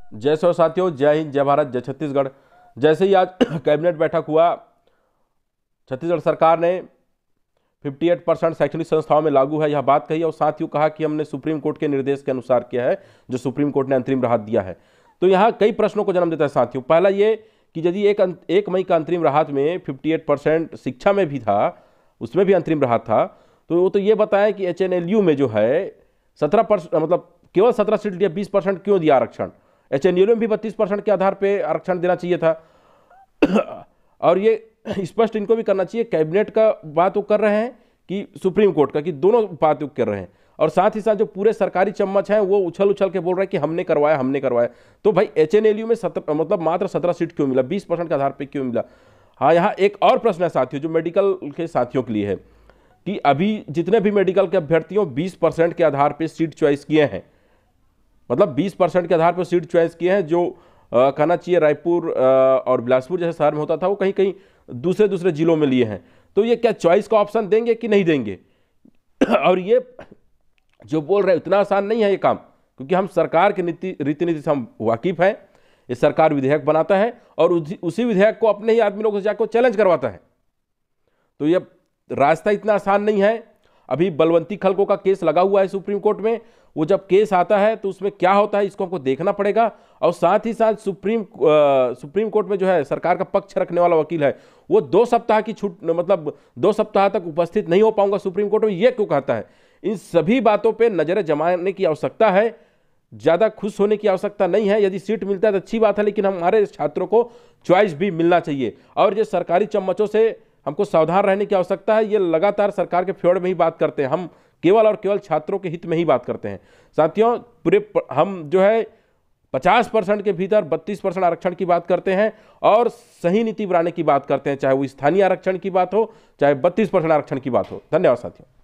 जय सो साथियों, जय हिंद, जय भारत, जय छत्तीसगढ़। जैसे ही आज कैबिनेट बैठक हुआ, छत्तीसगढ़ सरकार ने 58% शैक्षणिक संस्थाओं में लागू है यह बात कही और साथ ही कहा कि हमने सुप्रीम कोर्ट के निर्देश के अनुसार किया है, जो सुप्रीम कोर्ट ने अंतरिम राहत दिया है। तो यहाँ कई प्रश्नों को जन्म देता है साथियों। पहला ये कि यदि एक मई का अंतरिम राहत में 58% शिक्षा में भी था, उसमें भी अंतरिम राहत था, तो वो तो ये बताएं कि HNLU में जो है 17%, मतलब केवल 17 सीट दिया, 20% क्यों दिया आरक्षण? HNLU में भी 32% के आधार पर आरक्षण देना चाहिए था। और ये स्पष्ट इनको भी करना चाहिए, कैबिनेट का बात वो कर रहे हैं कि सुप्रीम कोर्ट का, कि दोनों बात वो कर रहे हैं। और साथ ही साथ जो पूरे सरकारी चम्मच हैं वो उछल उछल के बोल रहे हैं कि हमने करवाया। तो भाई HNLU में मतलब मात्र 17 सीट क्यों मिला, 20% के आधार पर क्यों मिला? हाँ, यहाँ एक और प्रश्न है साथियों, जो मेडिकल के साथियों के लिए है कि अभी जितने भी मेडिकल के अभ्यर्थियों 20% के आधार पर सीट चॉइस किए हैं, मतलब 20% के आधार पर सीट चॉइस किए हैं, जो कहना चाहिए रायपुर और बिलासपुर जैसे शहर में होता था, वो कहीं कहीं दूसरे जिलों में लिए हैं। तो ये क्या चॉइस का ऑप्शन देंगे कि नहीं देंगे? और ये जो बोल रहे हैं इतना आसान नहीं है ये काम, क्योंकि हम सरकार के रीति नीति से हम वाकिफ हैं। ये सरकार विधेयक बनाता है और उसी विधेयक को अपने ही आदमी लोगों से जाकर चैलेंज करवाता है। तो ये रास्ता इतना आसान नहीं है। अभी बलवंती खलको का केस लगा हुआ है सुप्रीम कोर्ट में। वो जब केस आता है तो उसमें क्या होता है इसको हमको देखना पड़ेगा। और साथ ही साथ सुप्रीम कोर्ट में जो है सरकार का पक्ष रखने वाला वकील है, वो 2 सप्ताह की छूट, मतलब 2 सप्ताह तक उपस्थित नहीं हो पाऊंगा सुप्रीम कोर्ट में, ये क्यों कहता है? इन सभी बातों पर नजरें जमाने की आवश्यकता है। ज़्यादा खुश होने की आवश्यकता नहीं है। यदि सीट मिलता है तो अच्छी बात है, लेकिन हमारे छात्रों को चॉइस भी मिलना चाहिए। और ये सरकारी चम्मचों से हमको सावधान रहने की आवश्यकता है। ये लगातार सरकार के फेवर में ही बात करते हैं, हम केवल और केवल छात्रों के हित में ही बात करते हैं साथियों। पूरे हम जो है 50% के भीतर 32% आरक्षण की बात करते हैं और सही नीति बनाने की बात करते हैं, चाहे वो स्थानीय आरक्षण की बात हो, चाहे 32% आरक्षण की बात हो। धन्यवाद साथियों।